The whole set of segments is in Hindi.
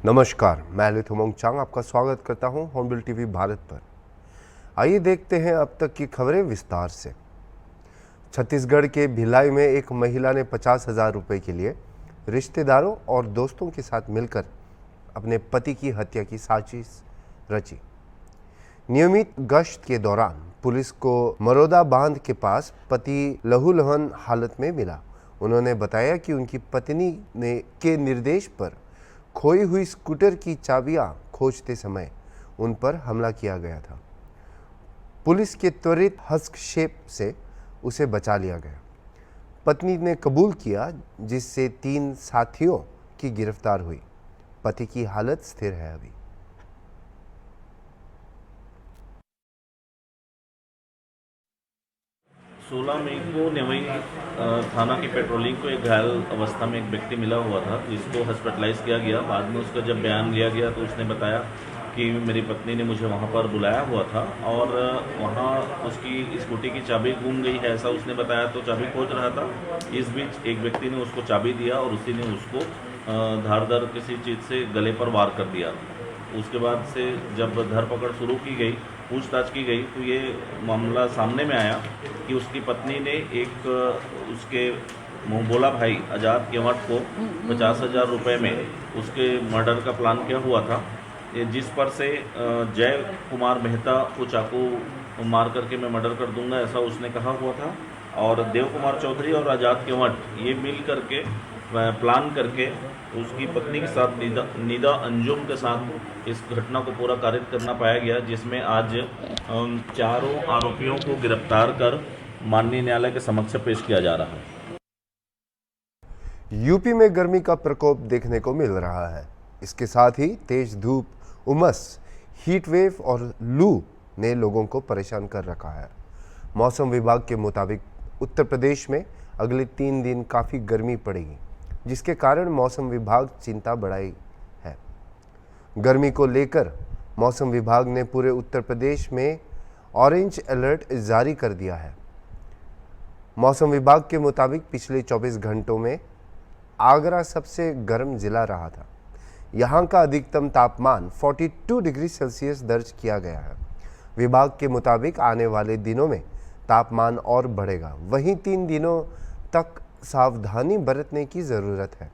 नमस्कार, मैं ललित उमंग चांग आपका स्वागत करता हूं हॉर्नबिल टीवी भारत पर। आइए देखते हैं अब तक की खबरें विस्तार से। छत्तीसगढ़ के भिलाई में एक महिला ने 50,000 रुपये के लिए रिश्तेदारों और दोस्तों के साथ मिलकर अपने पति की हत्या की साजिश रची। नियमित गश्त के दौरान पुलिस को मरोदा बांध के पास पति लहूलुहान हालत में मिला। उन्होंने बताया कि उनकी पत्नी के निर्देश पर खोई हुई स्कूटर की चाबियां खोजते समय उन पर हमला किया गया था। पुलिस के त्वरित हस्तक्षेप से उसे बचा लिया गया। पत्नी ने कबूल किया, जिससे 3 साथियों की गिरफ्तार हुई। पति की हालत स्थिर है। अभी 16 मई को नेवई थाना की पेट्रोलिंग को एक घायल अवस्था में एक व्यक्ति मिला हुआ था, जिसको हॉस्पिटलाइज किया गया। बाद में उसका जब बयान लिया गया तो उसने बताया कि मेरी पत्नी ने मुझे वहाँ पर बुलाया हुआ था और वहाँ उसकी स्कूटी की चाबी गुम गई है, ऐसा उसने बताया। तो चाबी खोज रहा था। इस बीच एक व्यक्ति ने उसको चाबी दिया और उसी ने उसको धारदार किसी चीज़ से गले पर वार कर दिया। उसके बाद से जब धरपकड़ शुरू की गई, पूछताछ की गई, तो ये मामला सामने में आया कि उसकी पत्नी ने एक उसके मुँहबोला भाई आज़ाद केवट को 50,000 रुपये में उसके मर्डर का प्लान किया हुआ था, जिस पर से जय कुमार मेहता को चाकू मार करके मैं मर्डर कर दूंगा, ऐसा उसने कहा हुआ था। और देव कुमार चौधरी और आज़ाद केवट ये मिल करके प्लान करके उसकी पत्नी के साथ निदा अंजुम के साथ इस घटना को पूरा कारित करना पाया गया, जिसमें आज चारों आरोपियों को गिरफ्तार कर माननीय न्यायालय के समक्ष पेश किया जा रहा है। यूपी में गर्मी का प्रकोप देखने को मिल रहा है। इसके साथ ही तेज धूप, उमस, हीट वेव और लू ने लोगों को परेशान कर रखा है। मौसम विभाग के मुताबिक उत्तर प्रदेश में अगले 3 दिन काफ़ी गर्मी पड़ेगी, जिसके कारण मौसम विभाग चिंता बढ़ाई है। गर्मी को लेकर मौसम विभाग ने पूरे उत्तर प्रदेश में ऑरेंज अलर्ट जारी कर दिया है। मौसम विभाग के मुताबिक पिछले 24 घंटों में आगरा सबसे गर्म जिला रहा था। यहाँ का अधिकतम तापमान 42 डिग्री सेल्सियस दर्ज किया गया है। विभाग के मुताबिक आने वाले दिनों में तापमान और बढ़ेगा। वहीं 3 दिनों तक सावधानी बरतने की ज़रूरत है।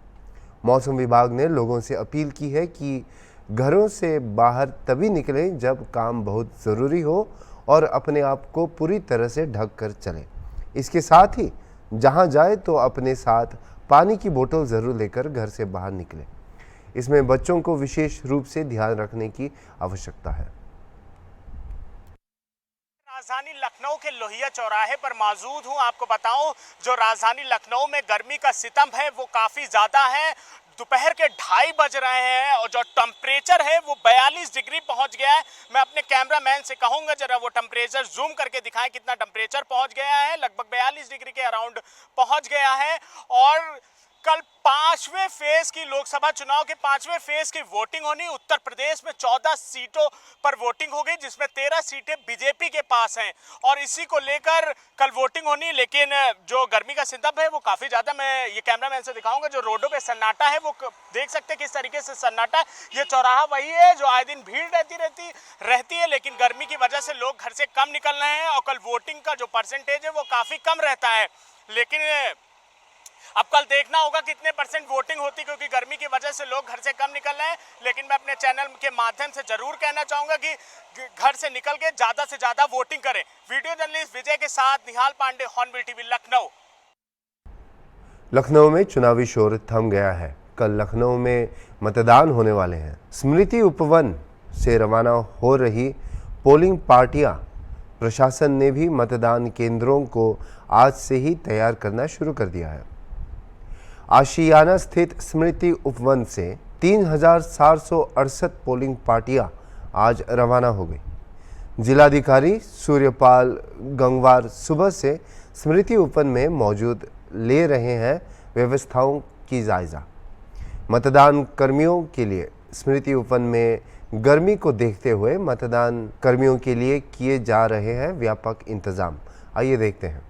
मौसम विभाग ने लोगों से अपील की है कि घरों से बाहर तभी निकलें जब काम बहुत ज़रूरी हो और अपने आप को पूरी तरह से ढक कर चलें। इसके साथ ही जहां जाए तो अपने साथ पानी की बोतल ज़रूर लेकर घर से बाहर निकलें। इसमें बच्चों को विशेष रूप से ध्यान रखने की आवश्यकता है। राजधानी लखनऊ के लोहिया चौराहे पर मौजूद हूं। आपको बताऊं, जो राजधानी लखनऊ में गर्मी का सितम है वो काफी ज्यादा है। दोपहर के 2:30 बज रहे हैं और जो टेम्परेचर है वो 42 डिग्री पहुंच गया है। मैं अपने कैमरामैन से कहूंगा जरा वो टेम्परेचर जूम करके दिखाएं कितना टेम्परेचर पहुंच गया है। लगभग 42 डिग्री के अराउंड पहुंच गया है। और कल 5वें फेज की लोकसभा चुनाव के 5वें फेज की वोटिंग होनी। उत्तर प्रदेश में 14 सीटों पर वोटिंग होगी, जिसमें 13 सीटें बीजेपी के पास हैं और इसी को लेकर कल वोटिंग होनी। लेकिन जो गर्मी का सितम है वो काफी ज्यादा, मैं ये कैमरामैन से दिखाऊंगा। जो रोडों पे सन्नाटा है वो देख सकते हैं किस तरीके से सन्नाटा। ये चौराहा वही है जो आए दिन भीड़ रहती है, लेकिन गर्मी की वजह से लोग घर से कम निकल रहे हैं और कल वोटिंग का जो परसेंटेज है वो काफी कम रहता है। लेकिन अब कल देखना होगा कितने परसेंट वोटिंग होती, क्योंकि गर्मी की वजह से लोग घर से कम निकल रहे हैं। लेकिन मैं अपने चैनल के माध्यम से जरूर कहना चाहूंगा कि घर से निकल के ज्यादा से ज्यादा वोटिंग करें। वीडियो जर्नलिस्ट विजय के साथ निहाल पांडे, हॉर्नबिल टीवी, लखनऊ। लखनऊ में चुनावी शोर थम गया है। कल लखनऊ में मतदान होने वाले हैं। स्मृति उपवन से रवाना हो रही पोलिंग पार्टियां, प्रशासन ने भी मतदान केंद्रों को आज से ही तैयार करना शुरू कर दिया है। आशियाना स्थित स्मृति उपवन से 3,768 पोलिंग पार्टियां आज रवाना हो गई। जिलाधिकारी सूर्यपाल गंगवार सुबह से स्मृति उपवन में मौजूद ले रहे हैं व्यवस्थाओं की जायजा। मतदान कर्मियों के लिए स्मृति उपवन में गर्मी को देखते हुए मतदान कर्मियों के लिए किए जा रहे हैं व्यापक इंतजाम। आइए देखते हैं।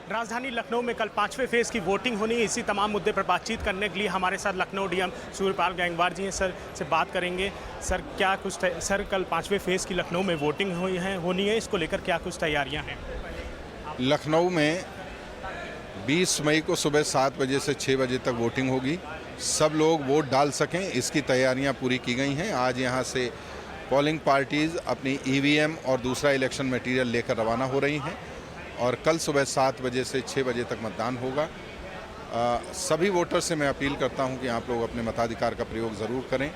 राजधानी लखनऊ में कल 5वें फेज़ की वोटिंग होनी है। इसी तमाम मुद्दे पर बातचीत करने के लिए हमारे साथ लखनऊ डीएम सूर्यपाल गैंगवार जी हैं। सर से बात करेंगे। सर क्या कुछ सर कल 5वें फेज़ की लखनऊ में वोटिंग होनी है, इसको लेकर क्या कुछ तैयारियां हैं? लखनऊ में 20 मई को सुबह 7 बजे से 6 बजे तक वोटिंग होगी। सब लोग वोट डाल सकें, इसकी तैयारियां पूरी की गई हैं। आज यहां से पोलिंग पार्टीज़ अपनी ईवीएम और दूसरा इलेक्शन मटेरियल लेकर रवाना हो रही हैं और कल सुबह 7 बजे से 6 बजे तक मतदान होगा। सभी वोटर से मैं अपील करता हूं कि आप लोग अपने मताधिकार का प्रयोग ज़रूर करें।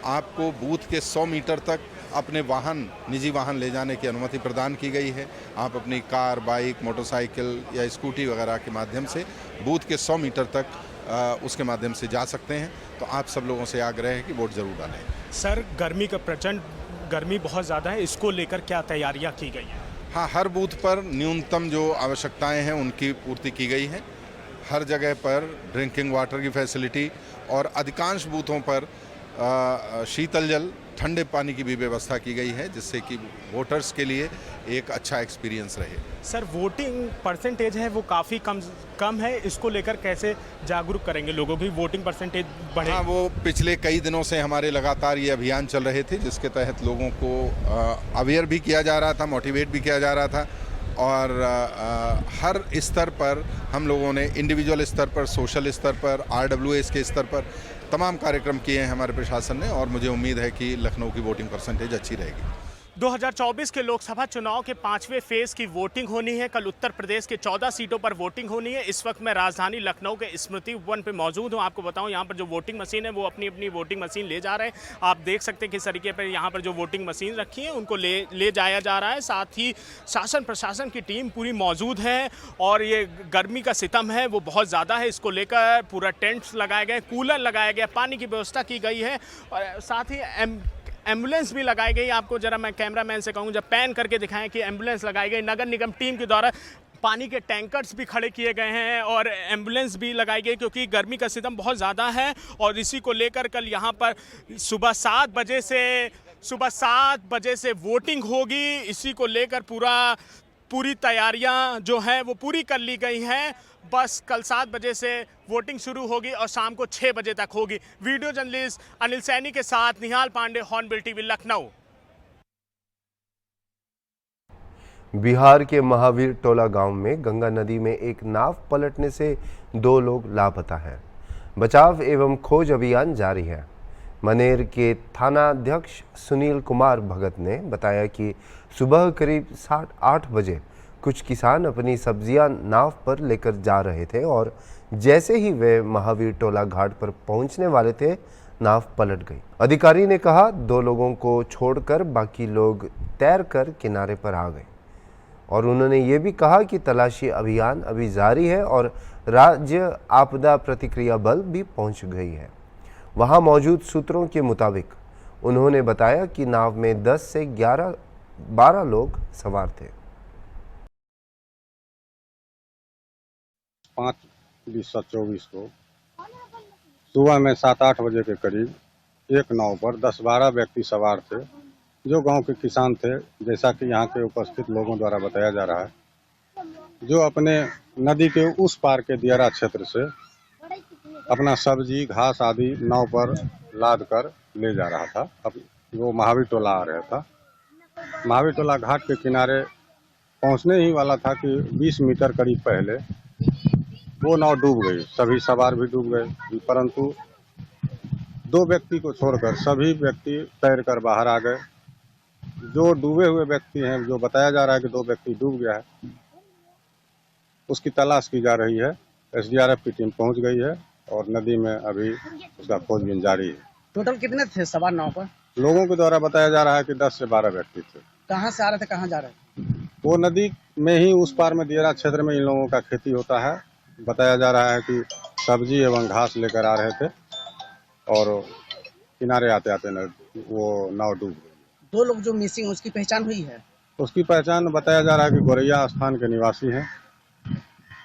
आपको बूथ के 100 मीटर तक अपने वाहन, निजी वाहन ले जाने की अनुमति प्रदान की गई है। आप अपनी कार, बाइक, मोटरसाइकिल या स्कूटी वगैरह के माध्यम से बूथ के 100 मीटर तक उसके माध्यम से जा सकते हैं। तो आप सब लोगों से आग्रह है कि वोट ज़रूर डालें। सर गर्मी का प्रचंड गर्मी बहुत ज़्यादा है, इसको लेकर क्या तैयारियां की गई हैं? हाँ, हर बूथ पर न्यूनतम जो आवश्यकताएं हैं उनकी पूर्ति की गई है। हर जगह पर ड्रिंकिंग वाटर की फैसिलिटी और अधिकांश बूथों पर शीतल जल, ठंडे पानी की भी व्यवस्था की गई है, जिससे कि वोटर्स के लिए एक अच्छा एक्सपीरियंस रहे। सर वोटिंग परसेंटेज है वो काफ़ी कम है, इसको लेकर कैसे जागरूक करेंगे लोगों की वोटिंग परसेंटेज बढ़े? हाँ, वो पिछले कई दिनों से हमारे लगातार ये अभियान चल रहे थे, जिसके तहत लोगों को अवेयर भी किया जा रहा था, मोटिवेट भी किया जा रहा था और हर स्तर पर हम लोगों ने इंडिविजुअल स्तर पर, सोशल स्तर पर, RWS के स्तर पर तमाम कार्यक्रम किए हैं हमारे प्रशासन ने और मुझे उम्मीद है कि लखनऊ की वोटिंग परसेंटेज अच्छी रहेगी। 2024 के लोकसभा चुनाव के 5वें फेज की वोटिंग होनी है। कल उत्तर प्रदेश के 14 सीटों पर वोटिंग होनी है। इस वक्त मैं राजधानी लखनऊ के स्मृति वन पे मौजूद हूं। आपको बताऊं यहाँ पर जो वोटिंग मशीन है वो अपनी अपनी वोटिंग मशीन ले जा रहे हैं। आप देख सकते हैं किस तरीके पर यहाँ पर जो वोटिंग मशीन रखी है उनको ले जाया जा रहा है। साथ ही शासन प्रशासन की टीम पूरी मौजूद है और ये गर्मी का सितम है वो बहुत ज़्यादा है। इसको लेकर पूरा टेंट्स लगाए गए, कूलर लगाया गया, पानी की व्यवस्था की गई है और साथ ही एम्बुलेंस भी लगाई गई। आपको जरा मैं कैमरामैन से कहूँ जब पैन करके दिखाएं कि एम्बुलेंस लगाई गई। नगर निगम टीम के द्वारा पानी के टैंकर्स भी खड़े किए गए हैं और एम्बुलेंस भी लगाई गई क्योंकि गर्मी का सितम बहुत ज़्यादा है और इसी को लेकर कल यहाँ पर सुबह 7 बजे से वोटिंग होगी। इसी को लेकर पूरी तैयारियां जो हैं वो पूरी कर ली गई हैं। बस कल 7 बजे से वोटिंग शुरू होगी और शाम को 6 बजे तक होगी। वीडियो जर्नलिस्ट अनिल सैनी के साथ निहाल पांडे, हॉर्नबिल टीवी, लखनऊ। बिहार के महावीर टोला गांव में गंगा नदी में एक नाव पलटने से 2 लोग लापता हैं। बचाव एवं खोज अभियान जारी है। मनेर के थानाध्यक्ष सुनील कुमार भगत ने बताया कि सुबह करीब 8 बजे कुछ किसान अपनी सब्जियां नाव पर लेकर जा रहे थे और जैसे ही वे महावीर टोला घाट पर पहुंचने वाले थे, नाव पलट गई। अधिकारी ने कहा 2 लोगों को छोड़कर बाकी लोग तैरकर किनारे पर आ गए और उन्होंने ये भी कहा कि तलाशी अभियान अभी जारी है और राज्य आपदा प्रतिक्रिया बल भी पहुंच गई है। वहां मौजूद सूत्रों के मुताबिक उन्होंने बताया कि नाव में 10 से 12 लोग सवार थे। 5/20/24 को सुबह में 7-8 बजे के करीब एक नाव पर 10-12 व्यक्ति सवार थे जो गांव के किसान थे, जैसा कि यहाँ के उपस्थित लोगों द्वारा बताया जा रहा है, जो अपने नदी के उस पार के दियारा क्षेत्र से अपना सब्जी, घास आदि नाव पर लाद कर ले जा रहा था। अब वो महावीर टोला आ रहा था। महावीर टोला घाट के किनारे पहुंचने ही वाला था कि 20 मीटर करीब पहले वो नाव डूब गई। सभी सवार भी डूब गए, परंतु 2 व्यक्ति को छोड़कर सभी व्यक्ति तैरकर बाहर आ गए। जो डूबे हुए व्यक्ति हैं, जो बताया जा रहा है कि 2 व्यक्ति डूब गया है, उसकी तलाश की जा रही है। SDRF की टीम पहुंच गई है और नदी में अभी उसका खोजबीन जारी है। टोटल कितने थे सवार नाव पर? लोगों के द्वारा बताया जा रहा है कि 10 से 12 व्यक्ति थे। कहाँ से आ रहे थे, कहाँ जा रहे थे? वो नदी में ही उस पार में दियारा क्षेत्र में इन लोगों का खेती होता है। बताया जा रहा है कि सब्जी एवं घास लेकर आ रहे थे और किनारे आते आते वो नाव डूब गई। 2 लोग जो मिसिंग, उसकी पहचान हुई है? उसकी पहचान बताया जा रहा है कि गोरैया स्थान के निवासी हैं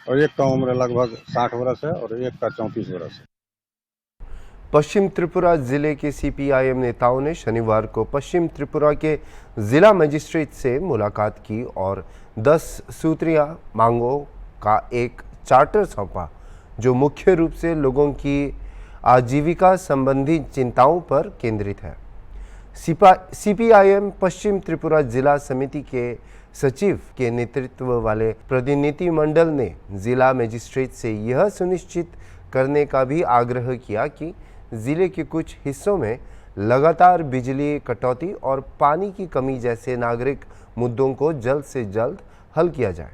और एक का उम्र लगभग 60 वर्ष है और एक का 34 वर्ष है। पश्चिम त्रिपुरा जिले के CPIM नेताओं ने शनिवार को पश्चिम त्रिपुरा के जिला मजिस्ट्रेट से मुलाकात की और 10 सूत्रीय मांगों का एक चार्टर सौंपा जो मुख्य रूप से लोगों की आजीविका संबंधी चिंताओं पर केंद्रित है। सीपीआईएम पश्चिम त्रिपुरा जिला समिति के सचिव के नेतृत्व वाले प्रतिनिधिमंडल ने जिला मजिस्ट्रेट से यह सुनिश्चित करने का भी आग्रह किया कि जिले के कुछ हिस्सों में लगातार बिजली कटौती और पानी की कमी जैसे नागरिक मुद्दों को जल्द से जल्द हल किया जाए।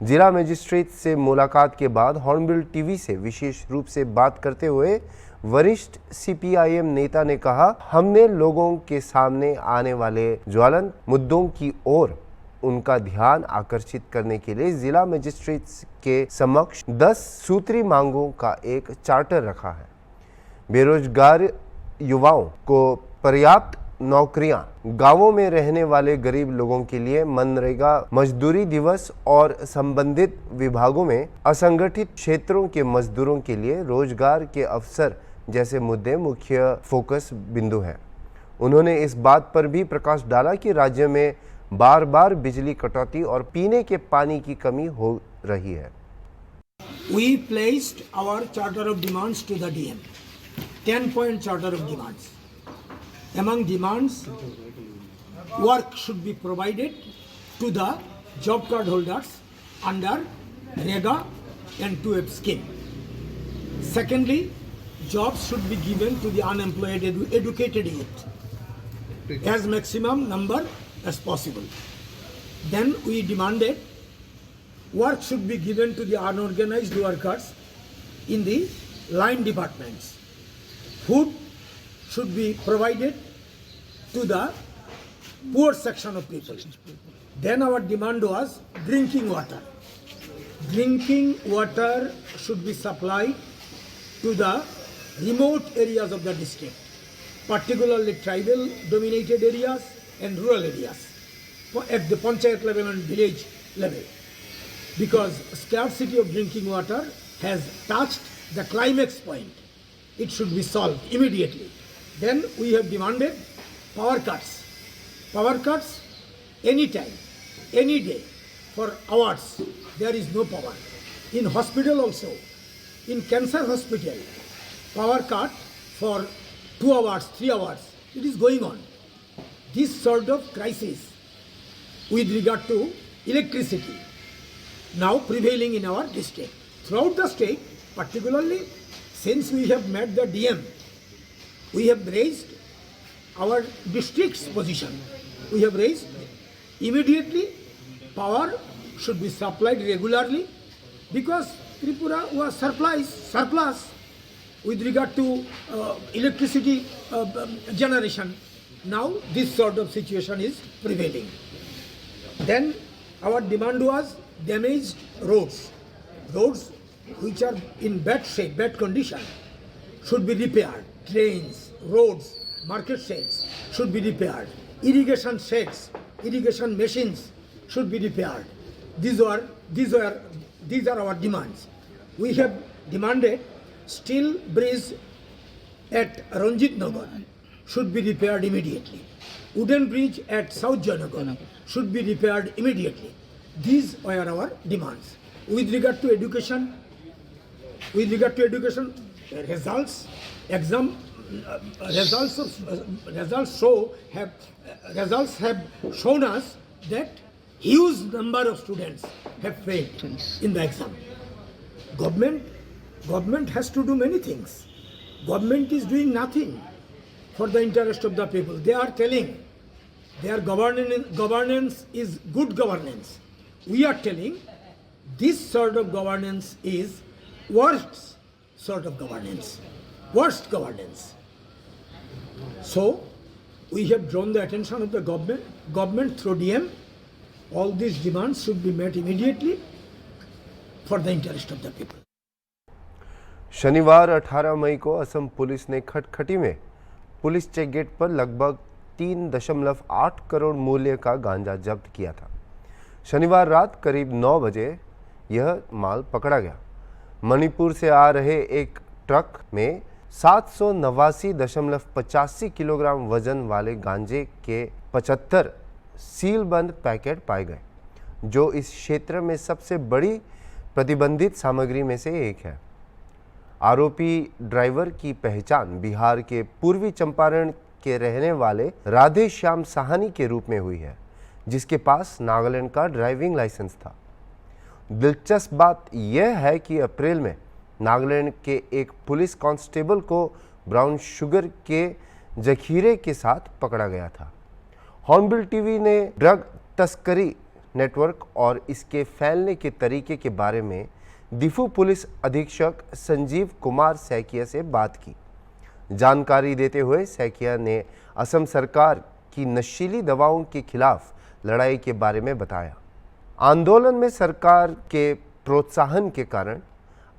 जिला मजिस्ट्रेट से मुलाकात के बाद हॉर्नबिल टीवी से विशेष रूप से बात करते हुए वरिष्ठ सीपीआईएम नेता ने कहा, हमने लोगों के सामने आने वाले ज्वलंत मुद्दों की ओर उनका ध्यान आकर्षित करने के लिए जिला मजिस्ट्रेट के समक्ष 10 सूत्री मांगों का एक चार्टर रखा है। बेरोजगार युवाओं को पर्याप्त नौकरियां, गांवों में रहने वाले गरीब लोगों के लिए मनरेगा मजदूरी दिवस और संबंधित विभागों में असंगठित क्षेत्रों के मजदूरों के लिए रोजगार के अवसर जैसे मुद्दे मुख्य फोकस बिंदु हैं। उन्होंने इस बात पर भी प्रकाश डाला कि राज्य में बार बार बिजली कटौती और पीने के पानी की कमी हो रही है। We placed our charter of demands to the DM, 10-point charter of demands. Among demands, work should be provided to the job card holders under REGA and 2F scheme. Secondly, jobs should be given to the unemployed educated youth as maximum number as possible. Then we demanded work should be given to the unorganized workers in the line departments. Food should be provided to the poor section of people. Then our demand was drinking water. Drinking water should be supplied to the remote areas of the district, particularly tribal dominated areas and rural areas at the panchayat level and village level, because scarcity of drinking water has touched the climax point. It should be solved immediately. Then we have demanded power cuts. Power cuts anytime, any day, for hours. There is no power. In hospital also, in cancer hospital, power cut for 2 hours, 3 hours. It is going on. This sort of crisis with regard to electricity now prevailing in our district. Throughout the state, particularly since we have met the DM, we have raised our district's position. We have raised immediately power should be supplied regularly, because Tripura was surplus with regard to electricity generation. Now this sort of situation is prevailing. Then our demand was damaged roads. Roads which are in bad shape, bad condition, should be repaired. Drains, roads, market sheds should be repaired. Irrigation sheds, irrigation machines should be repaired. These are our demands. We have demanded steel bridge at Ranjit Nagar should be repaired immediately. Wooden bridge at South Janagar should be repaired immediately. These are our demands. With regard to education, results, exam results have shown us that huge number of students have failed in the exam. Government has to do many things. Government is doing nothing for the interest of the people. They are telling their governance is good governance. We are telling this sort of governance is worst sort of governance, worst governance. So we have drawn the attention of the government through DM. All these demands should be met immediately for the interest of the people. शनिवार 18 मई को असम पुलिस ने खटखटी में पुलिस चेक गेट पर लगभग 3.8 करोड़ मूल्य का गांजा जब्त किया था। शनिवार रात करीब 9 बजे यह माल पकड़ा गया। मणिपुर से आ रहे एक ट्रक में 789.85 किलोग्राम वजन वाले गांजे के 75 सीलबंद पैकेट पाए गए, जो इस क्षेत्र में सबसे बड़ी प्रतिबंधित सामग्री में से एक है। आरोपी ड्राइवर की पहचान बिहार के पूर्वी चंपारण के रहने वाले राधे श्याम साहनी के रूप में हुई है, जिसके पास नागालैंड का ड्राइविंग लाइसेंस था। दिलचस्प बात यह है कि अप्रैल में नागालैंड के एक पुलिस कांस्टेबल को ब्राउन शुगर के जखीरे के साथ पकड़ा गया था। हॉर्नबिल टीवी ने ड्रग तस्करी नेटवर्क और इसके फैलने के तरीके के बारे में दिफू पुलिस अधीक्षक संजीव कुमार सैकिया से बात की। जानकारी देते हुए सैकिया ने असम सरकार की नशीली दवाओं के खिलाफ लड़ाई के बारे में बताया। आंदोलन में सरकार के प्रोत्साहन के कारण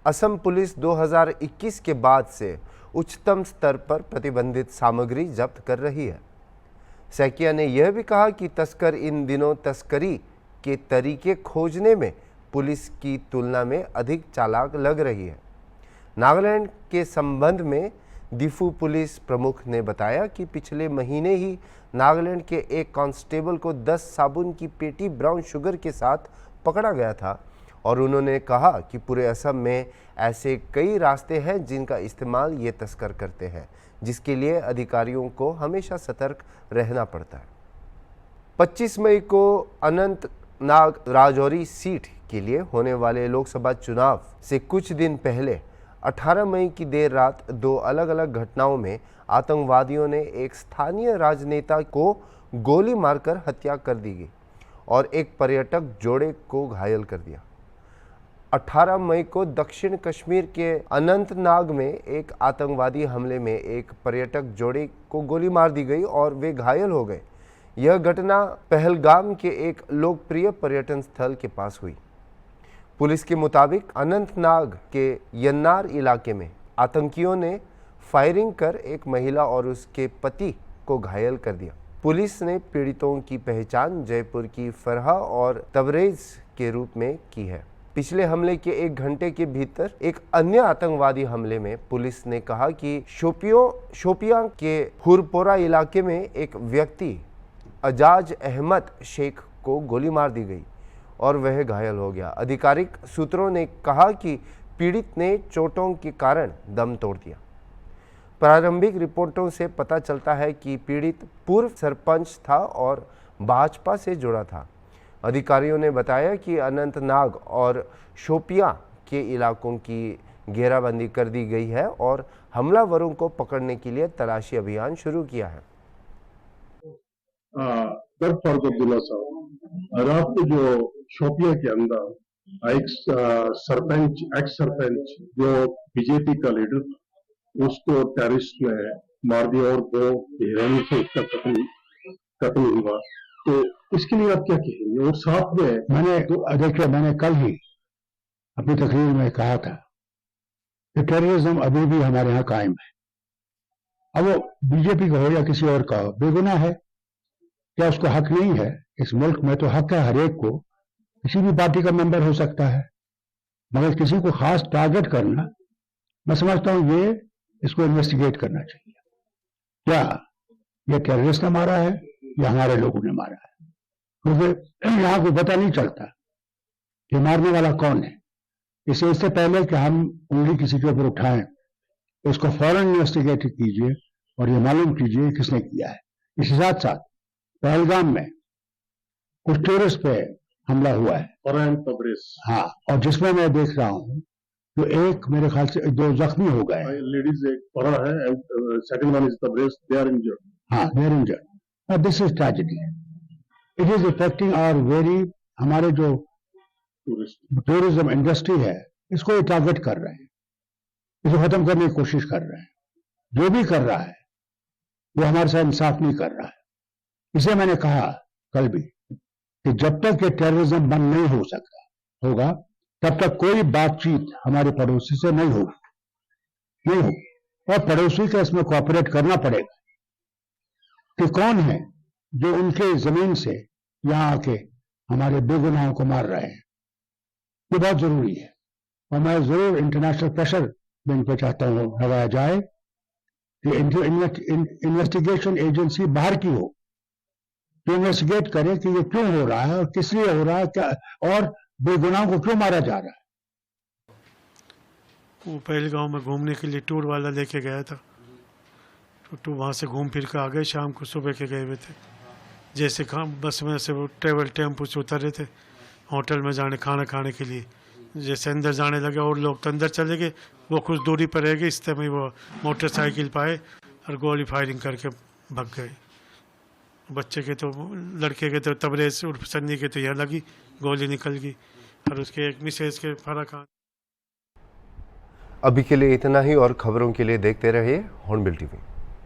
असम पुलिस 2021 के बाद से उच्चतम स्तर पर प्रतिबंधित सामग्री जब्त कर रही है। सैकिया ने यह भी कहा कि तस्कर इन दिनों तस्करी के तरीके खोजने में पुलिस की तुलना में अधिक चालाक लग रही है। नागालैंड के संबंध में दिफू पुलिस प्रमुख ने बताया कि पिछले महीने ही नागालैंड के एक कांस्टेबल को 10 साबुन की पेटी ब्राउन शुगर के साथ पकड़ा गया था और उन्होंने कहा कि पूरे असम में ऐसे कई रास्ते हैं जिनका इस्तेमाल ये तस्कर करते हैं, जिसके लिए अधिकारियों को हमेशा सतर्क रहना पड़ता है। 25 मई को अनंतनाग राजौरी सीट के लिए होने वाले लोकसभा चुनाव से कुछ दिन पहले 18 मई की देर रात 2 अलग अलग घटनाओं में आतंकवादियों ने एक स्थानीय राजनेता को गोली मारकर हत्या कर दी गई और एक पर्यटक जोड़े को घायल कर दिया। 18 मई को दक्षिण कश्मीर के अनंतनाग में एक आतंकवादी हमले में एक पर्यटक जोड़े को गोली मार दी गई और वे घायल हो गए। यह घटना पहलगाम के एक लोकप्रिय पर्यटन स्थल के पास हुई। पुलिस के मुताबिक अनंतनाग के यन्नार इलाके में आतंकियों ने फायरिंग कर एक महिला और उसके पति को घायल कर दिया। पुलिस ने पीड़ितों की पहचान जयपुर की फरहा और तबरेज के रूप में की है। पिछले हमले के 1 घंटे के भीतर एक अन्य आतंकवादी हमले में पुलिस ने कहा कि शोपियां के हुरपोरा इलाके में एक व्यक्ति अजाज अहमद शेख को गोली मार दी गई और वह घायल हो गया। आधिकारिक सूत्रों ने कहा कि पीड़ित ने चोटों के कारण दम तोड़ दिया। प्रारंभिक रिपोर्टों से पता चलता है कि पीड़ित पूर्व सरपंच था और भाजपा से जुड़ा था। अधिकारियों ने बताया कि अनंतनाग और शोपियां के इलाकों की घेराबंदी कर दी गई है और हमलावरों को पकड़ने के लिए तलाशी अभियान शुरू किया है। अब्दुल्ला साहब, रात को जो शोपिया के अंदर एक्स सरपंच जो बीजेपी का लीडर, उसको टेररिस्ट ने मार दिया और 2 हिरानी से उसका कत्ल हुआ। तो इसके लिए आप क्या कहेंगे? और साथ में मैंने कल ही अपनी तकरीर में कहा था कि टेररिज्म अभी भी हमारे यहाँ कायम है। अब वो बीजेपी का हो या किसी और का हो, बेगुनाह है। क्या उसको हक नहीं है? इस मुल्क में तो हक है हर एक को, किसी भी पार्टी का मेंबर हो सकता है, मगर किसी को खास टारगेट करना, मैं समझता हूं ये इसको इन्वेस्टिगेट करना चाहिए। क्या ये टेररिस्ट ने मारा है या हमारे लोगों ने मारा है? क्योंकि यहां कोई पता नहीं चलता कि मारने वाला कौन है। इससे पहले कि हम उंगली किसी के ऊपर उठाएं, इसको फौरन इन्वेस्टिगेट कीजिए और ये मालूम कीजिए किसने किया है। इसके साथ साथ पहलगाम में कुछ टूरिस्ट पे हमला हुआ है, हाँ, और जिसमें मैं देख रहा हूं तो एक मेरे ख्याल से 2 जख्मी हो गए। लेडीज एक पड़ा है, second one is Tabrez, they are injured. हाँ, they are injured. This is tragedy. It is affecting our हमारे जो टूरिज्म इंडस्ट्री है, इसको ये टारगेट कर रहे हैं, इसको खत्म करने की कोशिश कर रहे हैं। जो भी कर रहा है वो हमारे साथ इंसाफ नहीं कर रहा है। इसे मैंने कहा कल भी कि जब तक ये टेररिज्म बंद नहीं हो सकता होगा, तब तक कोई बातचीत हमारे पड़ोसी से नहीं होगी। और पड़ोसी को इसमें कोऑपरेट करना पड़ेगा कि कौन है जो उनके जमीन से यहां आके हमारे बेगुनाहों को मार रहे हैं। ये बहुत जरूरी है और मैं जरूर इंटरनेशनल प्रेशर भी इन पर चाहता हूं लगाया जाए कि इन्वेस्टिगेशन एजेंसी बाहर की हो, तो इन्वेस्टिगेट करें कि ये क्यों हो रहा है और किस लिए हो रहा है, क्या और बेगुनाहों को क्यों मारा जा रहा है। वो पहलगांव में घूमने के लिए टूर वाला लेके गया था, तो वहाँ से घूम फिर के आ गए। शाम को सुबह के गए हुए थे। जैसे बस में से वो ट्रेवल टेम्पो से उतरे थे होटल में जाने खाना खाने के लिए, जैसे अंदर जाने लगे और लोग तो अंदर चले गए, वो कुछ दूरी पर रह गए। इस समय वो मोटरसाइकिल पाए और गोली फायरिंग करके भाग गए। बच्चे के तो लड़के के तो तबरेज उर्फ सन्नी के तो यहाँ लगी, गोली निकल गई और उसके एक मिसेज के फर्रा खान। अभी के लिए इतना ही और खबरों के लिए देखते रहिए हॉर्नबिल टीवी।